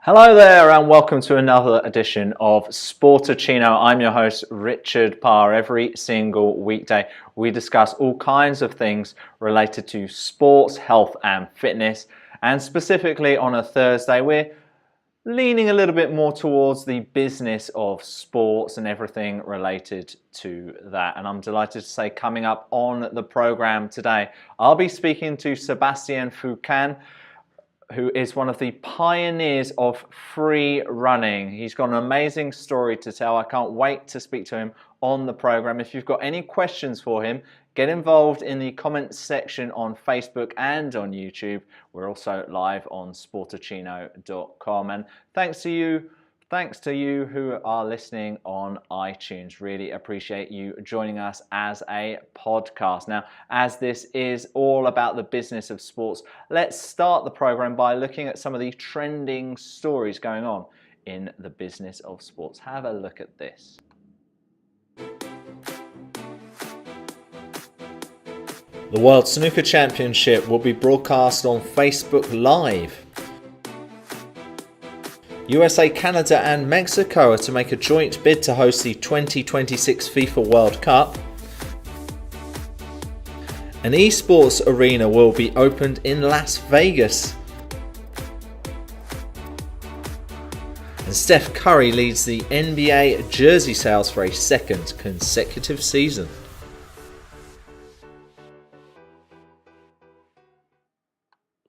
Hello there and welcome to another edition of Sportuccino. I'm your host Richard Parr. Every single weekday we discuss all kinds of things related to sports, health and fitness, and specifically on a Thursday we're leaning a little bit more towards the business of sports and everything related to that. And I'm delighted to say, coming up on the program today, I'll be speaking to Sebastien Foucan, who is one of the pioneers of free running. He's got an amazing story to tell. I can't wait to speak to him on the program. If you've got any questions for him, get involved in the comments section on Facebook and on YouTube. We're also live on sportuccino.com. And thanks to you who are listening on iTunes. Really appreciate you joining us as a podcast. Now, as this is all about the business of sports, let's start the program by looking at some of the trending stories going on in the business of sports. Have a look at this. The World Snooker Championship will be broadcast on Facebook Live. USA, Canada and Mexico are to make a joint bid to host the 2026 FIFA World Cup. An esports arena will be opened in Las Vegas. And Steph Curry leads the NBA jersey sales for a second consecutive season.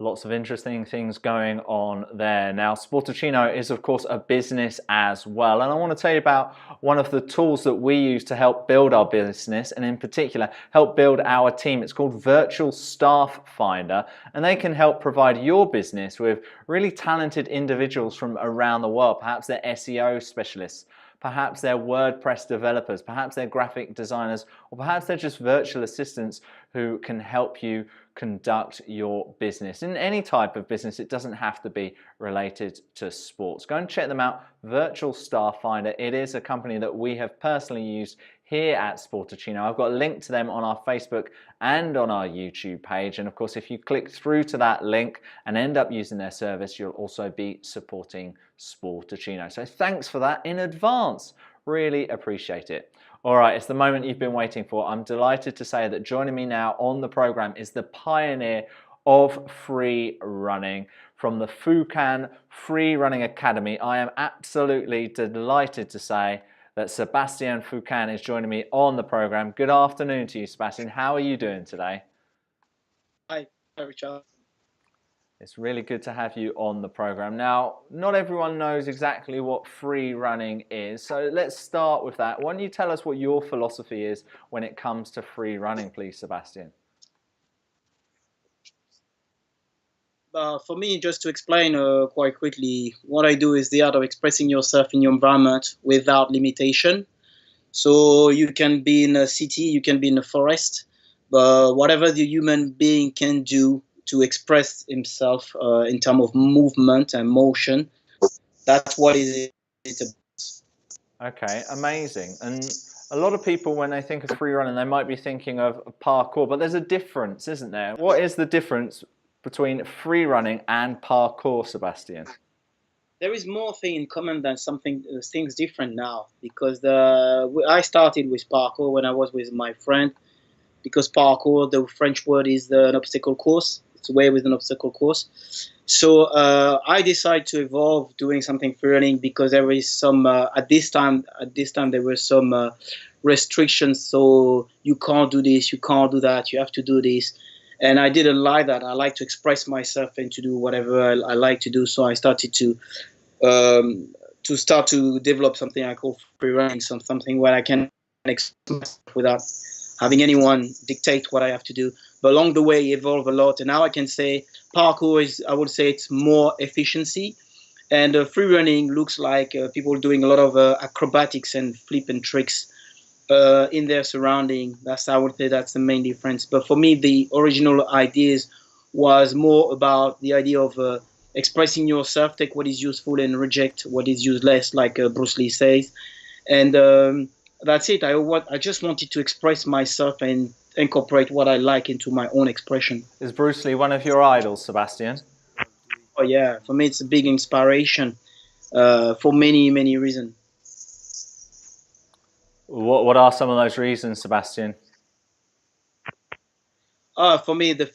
Lots of interesting things going on there. Now, Sportuccino is, of course, a business as well. And I want to tell you about one of the tools that we use to help build our business and in particular, help build our team. It's called Virtual Staff Finder. And they can help provide your business with really talented individuals from around the world. Perhaps they're SEO specialists. Perhaps they're WordPress developers, perhaps they're graphic designers, or perhaps they're just virtual assistants who can help you conduct your business. In any type of business, it doesn't have to be related to sports. Go and check them out, Virtual Staff Finder. It is a company that we have personally used here at Sportuccino. I've got a link to them on our Facebook and on our YouTube page. And of course, if you click through to that link and end up using their service, you'll also be supporting Sportuccino. So thanks for that in advance. Really appreciate it. All right, it's the moment you've been waiting for. I'm delighted to say that joining me now on the program is the pioneer of free running from the Foucan Freerunning Academy. I am absolutely delighted to say that Sebastien Foucan is joining me on the program. Good afternoon to you, Sebastien. How are you doing today? Hi, Richard. It's really good to have you on the program. Now, not everyone knows exactly what free running is, so let's start with that. Why don't you tell us what your philosophy is when it comes to free running, please, Sebastien? For me, just to explain quite quickly, what I do is the art of expressing yourself in your environment without limitation. So you can be in a city, you can be in a forest, but whatever the human being can do to express himself in terms of movement and motion, that's what it is. Okay, amazing. And a lot of people, when they think of free running, they might be thinking of parkour, but there's a difference, isn't there? What is the difference between free running and parkour, Sebastien? There is more thing in common than things different now, because I started with parkour when I was with my friend, because parkour, the French word is an obstacle course. It's a way with an obstacle course. So I decided to evolve doing something free running because there is some at this time there were some restrictions. So you can't do this, you can't do that, you have to do this. And I didn't like that. I like to express myself and to do whatever I like to do. So I started to develop something I call free running, something where I can express myself without having anyone dictate what I have to do. But along the way, evolve a lot. And now I can say parkour is, I would say it's more efficiency. And free running looks like people doing a lot of acrobatics and flip and tricks in their surrounding. I would say that's the main difference. But for me, the original ideas was more about the idea of expressing yourself, take what is useful and reject what is useless, like Bruce Lee says. And that's it. I just wanted to express myself and incorporate what I like into my own expression. Is Bruce Lee one of your idols, Sebastien? Oh yeah, for me it's a big inspiration. for many reasons. What are some of those reasons, Sebastien? For me, the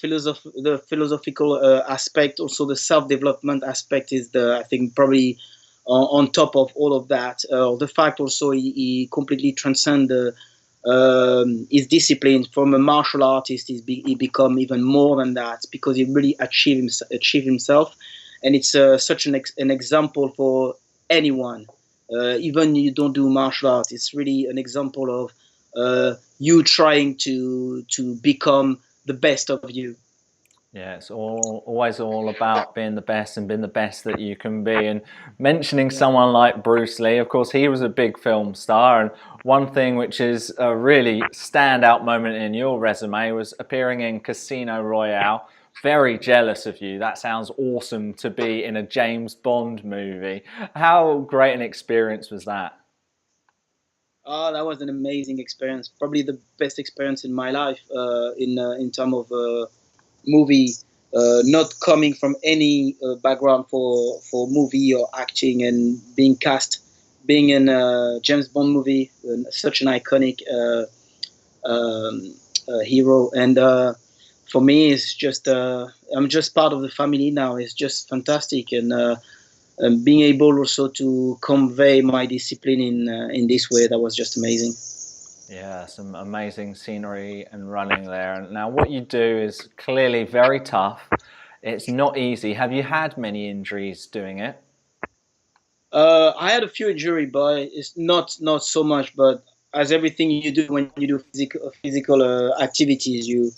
philosophical aspect, also the self-development aspect, is I think probably on top of all of that. The fact also he completely transcend his discipline from a martial artist. He become even more than that because he really achieved himself, and it's such an example for anyone. Even you don't do martial arts, it's really an example of you trying to become the best of you. Yeah, it's always all about being the best and being the best that you can be. And mentioning someone like Bruce Lee, of course, he was a big film star. And one thing which is a really standout moment in your resume was appearing in Casino Royale. Very jealous of you. That sounds awesome to be in a James Bond movie. How great an experience was that? Oh, that was an amazing experience. Probably the best experience in my life in terms of movie. Not coming from any background for movie or acting and being cast, being in a James Bond movie, such an iconic hero. And for me, it's just I'm just part of the family now. It's just fantastic, and being able also to convey my discipline in this way, that was just amazing. Yeah, some amazing scenery and running there. And now what you do is clearly very tough. It's not easy. Have you had many injuries doing it? I had a few injury, but it's not so much. But as everything you do when you do physical activities, you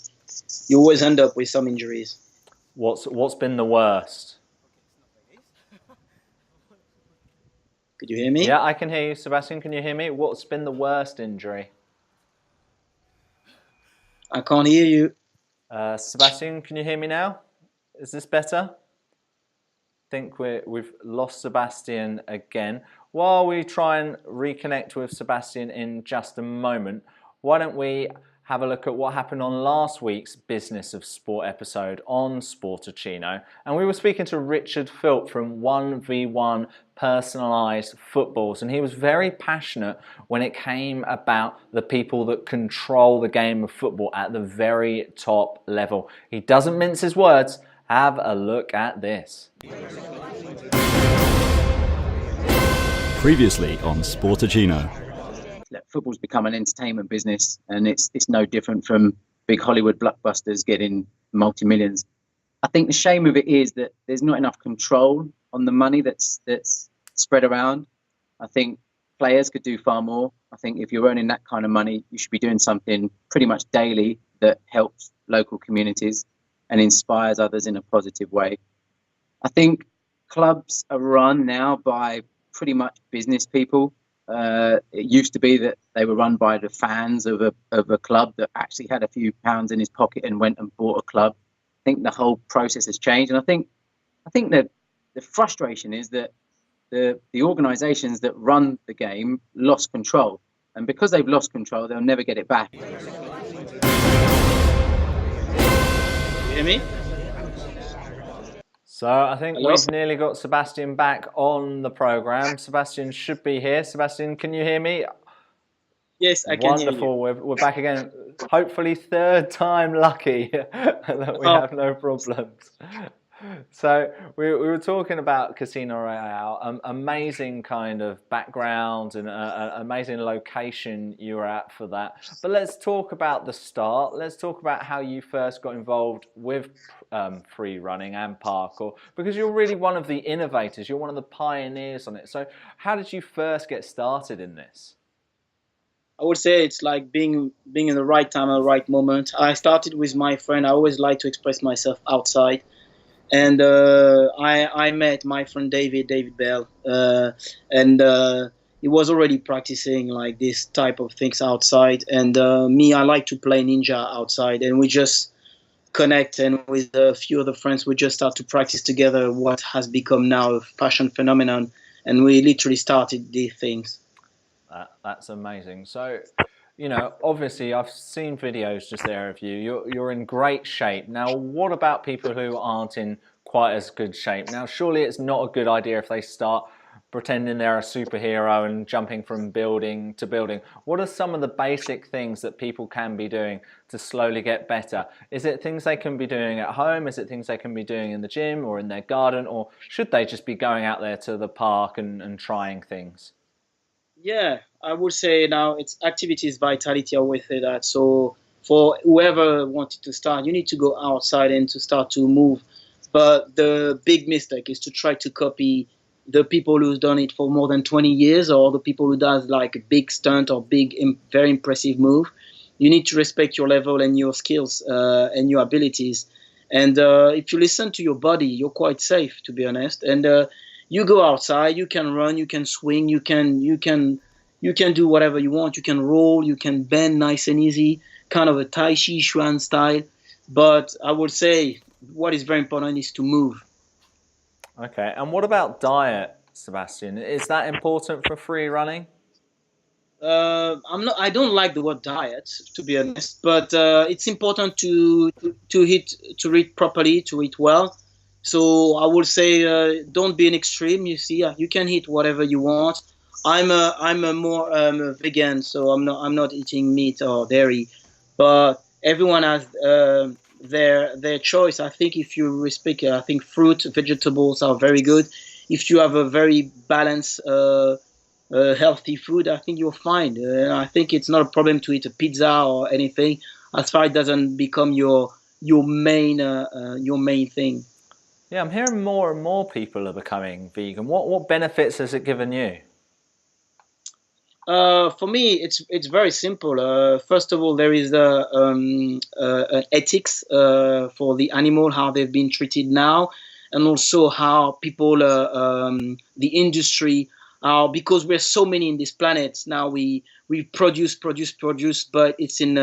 always end up with some injuries. What's been the worst? Could you hear me? Yeah, I can hear you. Sebastien, can you hear me? What's been the worst injury? I can't hear you. Sebastien, can you hear me now? Is this better? I think we've lost Sebastien again. While we try and reconnect with Sebastien in just a moment, why don't we have a look at what happened on last week's Business of Sport episode on Sportuccino. And we were speaking to Richard Philp from 1v1 Personalised Footballs, and he was very passionate when it came about the people that control the game of football at the very top level. He doesn't mince his words. Have a look at this. Previously on Sportuccino. Football's become an entertainment business, and it's no different from big Hollywood blockbusters getting multi-millions. I think the shame of it is that there's not enough control on the money that's spread around. I think players could do far more. I think if you're earning that kind of money, you should be doing something pretty much daily that helps local communities and inspires others in a positive way. I think clubs are run now by pretty much business people. It used to be that they were run by the fans of a club that actually had a few pounds in his pocket and went and bought a club. I think the whole process has changed, and I think that the frustration is that the organisations that run the game lost control, and because they've lost control, they'll never get it back. You hear me? So I think Hello? we've nearly got Sebastien back on the program. Sebastien should be here. Sebastien, can you hear me? Yes, I can hear you. Wonderful. We're back again. Hopefully third time lucky that we have no problems. So we were talking about Casino Royale, amazing kind of background and amazing location you were at for that. But let's talk about the start. Let's talk about how you first got involved with free running and parkour, because you're really one of the innovators. You're one of the pioneers on it. So how did you first get started in this? I would say it's like being in the right time at the right moment. I started with my friend. I always like to express myself outside. And I met my friend David Bell, and he was already practicing like this type of things outside. And me, I like to play ninja outside, and we just connect. And with a few other friends, we just start to practice together what has become now a fashion phenomenon. And we literally started these things. That's amazing. So, you know, obviously I've seen videos just there of you. You're in great shape. Now, what about people who aren't in quite as good shape? Now, surely it's not a good idea if they start pretending they're a superhero and jumping from building to building. What are some of the basic things that people can be doing to slowly get better? Is it things they can be doing at home? Is it things they can be doing in the gym or in their garden? Or should they just be going out there to the park and trying things? Yeah, I would say now it's activities, vitality. I always say that. So for whoever wanted to start, you need to go outside and to start to move. But the big mistake is to try to copy the people who've done it for more than 20 years, or the people who does like a big stunt or big, very impressive move. You need to respect your level and your skills and your abilities. And if you listen to your body, you're quite safe, to be honest. And you go outside, you can run, you can swing, you can do whatever you want. You can roll, you can bend nice and easy, kind of a Tai Chi Chuan style. But I would say what is very important is to move. Okay, and what about diet, Sebastien? Is that important for free running? I don't like the word diet, to be honest, but it's important to eat properly, to eat well. So I would say don't be an extreme. You see, you can eat whatever you want. I'm a more a vegan, so I'm not eating meat or dairy, but everyone has their choice. I think if you respect, I think fruit, vegetables are very good. If you have a very balanced, healthy food, I think you're fine. I think it's not a problem to eat a pizza or anything, as far as it doesn't become your main thing. Yeah, I'm hearing more and more people are becoming vegan. What benefits has it given you? For me, it's very simple. First of all, there is ethics for the animal, how they've been treated now, and also how people, the industry, because we're so many in this planet now. We produce, but it's in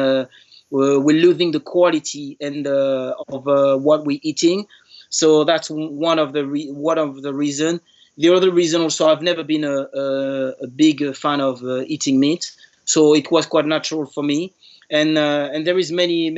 we're losing the quality and of what we're eating. So that's one of the reason. The other reason also, I've never been a big fan of eating meat, so it was quite natural for me. And there is many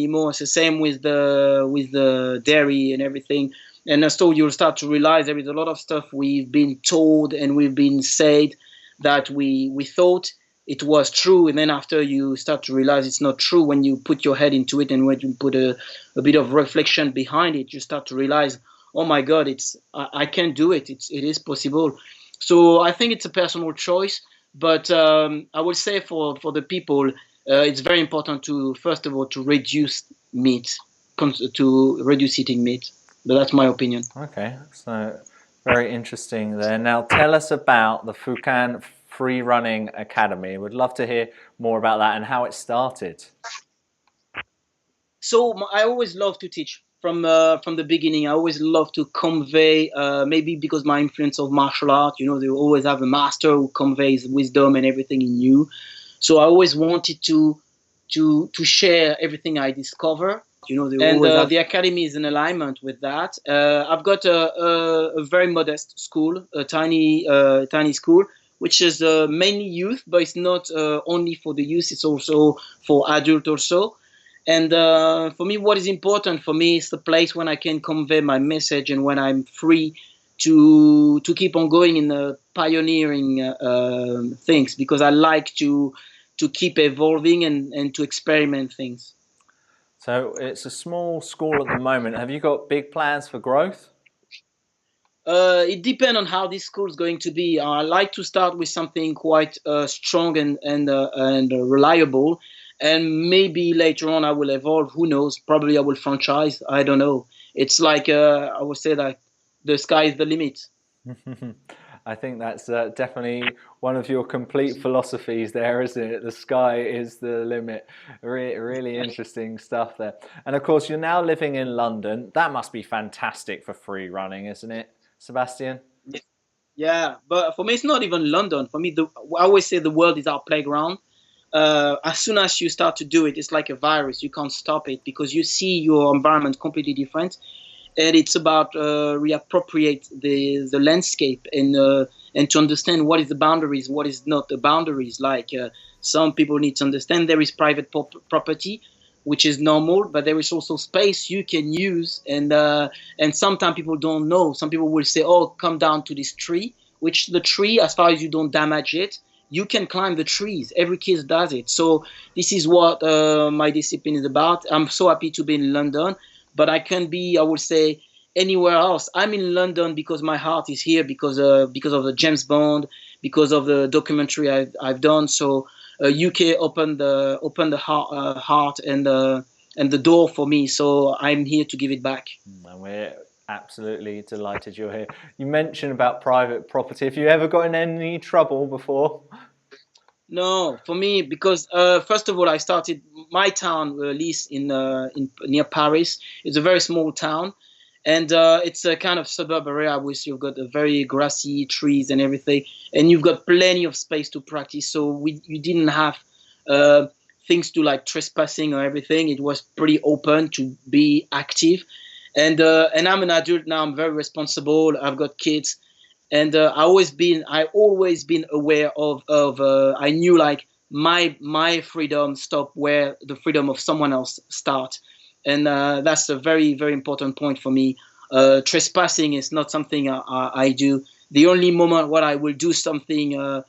more. It's the same with the dairy and everything. And so you'll start to realize there is a lot of stuff we've been told and we've been said that we thought it was true, and then after you start to realize it's not true. When you put your head into it and when you put a bit of reflection behind it, you start to realize, oh my God, I can do it. It is possible. So I think it's a personal choice, but I would say for the people, it's very important to first of all to reduce meat, to reduce eating meat. But that's my opinion. Okay, so very interesting there. Now tell us about the Foucan Freerunning Academy. We'd love to hear more about that and how it started. So I always love to teach from the beginning. I always love to convey, maybe because my influence of martial art, they always have a master who conveys wisdom and everything in you. So I always wanted to share everything I discover. The academy is in alignment with that. I've got a very modest school, a tiny school, which is mainly youth, but it's not only for the youth, it's also for adults also. And for me, what is important for me is the place when I can convey my message and when I'm free to keep on going in the pioneering things, because I like to keep evolving and to experiment things. So it's a small school at the moment. Have you got big plans for growth? It depends on how this school is going to be. I like to start with something quite strong and reliable, and maybe later on I will evolve. Who knows? Probably I will franchise. I don't know. It's like I would say that the sky is the limit. I think that's definitely one of your complete philosophies there, isn't it? The sky is the limit. Really interesting stuff there. And of course, you're now living in London. That must be fantastic for free running, isn't it, Sebastien? Yeah, but for me, it's not even London. For me, I always say the world is our playground. As soon as you start to do it, it's like a virus. You can't stop it because you see your environment completely different. And it's about reappropriate the landscape and to understand what is the boundaries, what is not the boundaries. Like some people need to understand there is private property, which is normal, but there is also space you can use. And sometimes people don't know. Some people will say, "Oh, come down to this tree," which the tree, as far as you don't damage it, you can climb the trees. Every kid does it. So this is what my discipline is about. I'm so happy to be in London, but I can be, I would say, anywhere else. I'm in London because my heart is here, because of the James Bond, because of the documentary I've done. So UK opened the heart and the door for me. So I'm here to give it back. And we're absolutely delighted you're here. You mentioned about private property. Have you ever got in any trouble before? No, for me, because first of all, I started my town, Nice, in near Paris. It's a very small town, and it's a kind of suburb area where you've got a very grassy trees and everything, and you've got plenty of space to practice. So you didn't have things to like trespassing or everything. It was pretty open to be active, and I'm an adult now. I'm very responsible. I've got kids. And I always been aware of I knew like my freedom stop where the freedom of someone else start, and that's a very, very important point for me. Trespassing is not something I do. The only moment what I will do something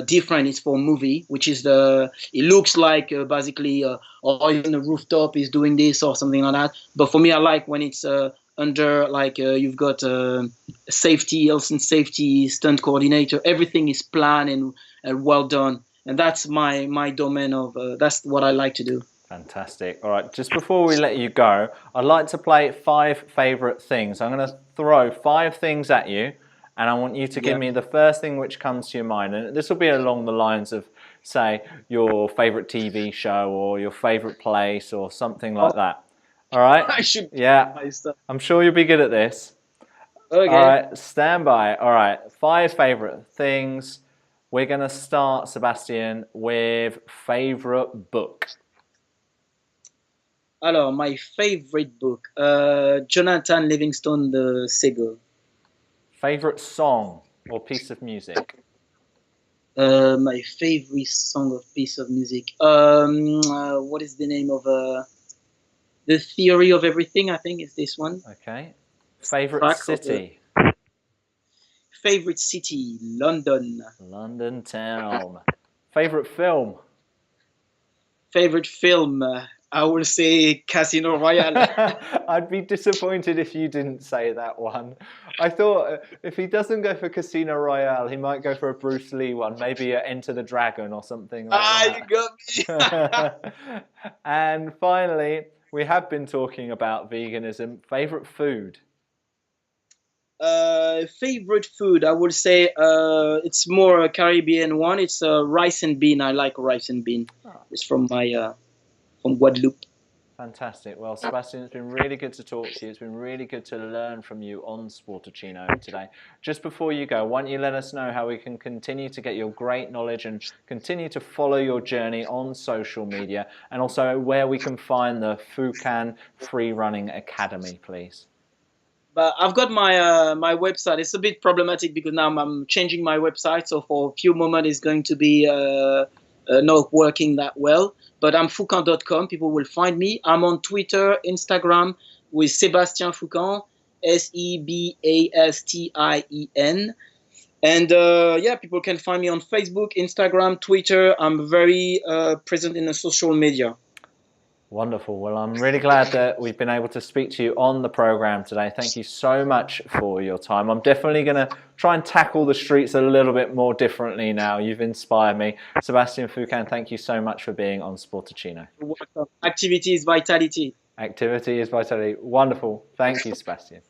different is for a movie, which is it looks like basically or even the rooftop is doing this or something like that. But for me, I like when it's under like you've got safety, health and safety, stunt coordinator. Everything is planned and well done, and that's my domain of that's what I like to do. Fantastic. All right, just before we let you go, I'd like to play 5 favorite things. I'm going to throw 5 things at you, and I want you to give me the first thing which comes to your mind. And this will be along the lines of, say, your favorite TV show or your favorite place or something like that. All right? I should. Yeah. I'm sure you'll be good at this. Okay. All right, stand by. All right, 5 favorite things. We're going to start, Sebastien, with favorite book. Alors, my favorite book, Jonathan Livingstone, The Seagull. Favorite song or piece of music? My favorite song or piece of music. What is the name of The Theory of Everything? I think is this one. Okay. Favorite city? Favorite city, London. London town. Favorite film? Favorite film, I will say Casino Royale. I'd be disappointed if you didn't say that one. I thought if he doesn't go for Casino Royale, he might go for a Bruce Lee one, maybe Enter the Dragon or something like that. You got me. And finally, we have been talking about veganism. Favorite food? Favorite food, I would say it's more a Caribbean one. It's rice and bean. I like rice and bean. It's from my from Guadeloupe. Fantastic. Well, Sebastien, it's been really good to talk to you. It's been really good to learn from you on Sportuccino today. Just before you go, why don't you let us know how we can continue to get your great knowledge and continue to follow your journey on social media, and also where we can find the Foucan Freerunning Academy, please. But I've got my website. It's a bit problematic because now I'm changing my website. So for a few moments, it's going to be not working that well. But I'm Foucan.com. People will find me. I'm on Twitter, Instagram with Sebastien Foucan, Sebastien. And yeah, people can find me on Facebook, Instagram, Twitter. I'm very present in the social media. Wonderful. Well, I'm really glad that we've been able to speak to you on the program today. Thank you so much for your time. I'm definitely going to try and tackle the streets a little bit more differently now. You've inspired me. Sebastien Foucan, thank you so much for being on Sportuccino. You're welcome. Activity is vitality. Activity is vitality. Wonderful. Thank you, Sebastien.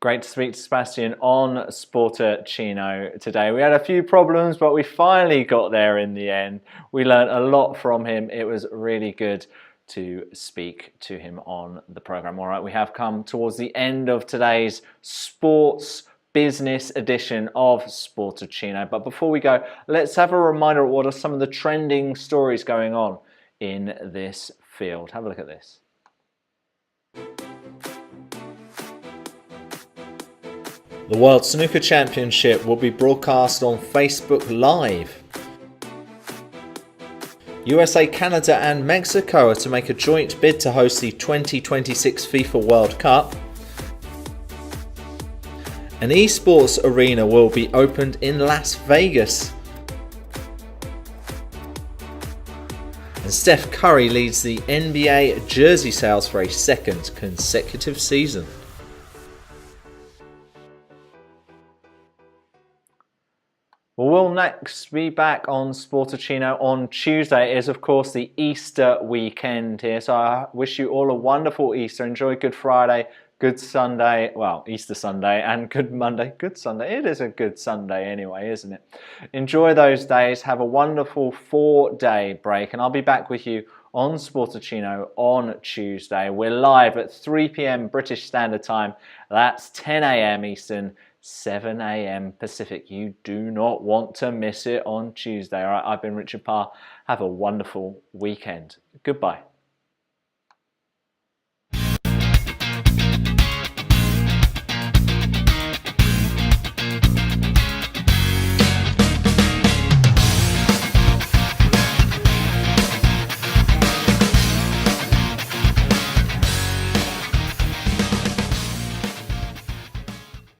Great to speak to Sebastien on Sportuccino today. We had a few problems, but we finally got there in the end. We learned a lot from him. It was really good to speak to him on the program. All right, we have come towards the end of today's sports business edition of Sportuccino. But before we go, let's have a reminder of what are some of the trending stories going on in this field. Have a look at this. The World Snooker Championship will be broadcast on Facebook Live. USA, Canada and Mexico are to make a joint bid to host the 2026 FIFA World Cup. An esports arena will be opened in Las Vegas. And Steph Curry leads the NBA jersey sales for a second consecutive season. We'll next be back on Sportuccino on Tuesday. It is, of course, the Easter weekend here. So I wish you all a wonderful Easter. Enjoy Good Friday, Good Sunday, well, Easter Sunday, and Good Monday. Good Sunday. It is a good Sunday anyway, isn't it? Enjoy those days. Have a wonderful 4-day break. And I'll be back with you on Sportuccino on Tuesday. We're live at 3 p.m. British Standard Time. That's 10 a.m. Eastern, 7 a.m. Pacific. You do not want to miss it on Tuesday. All right, I've been Richard Parr. Have a wonderful weekend. Goodbye.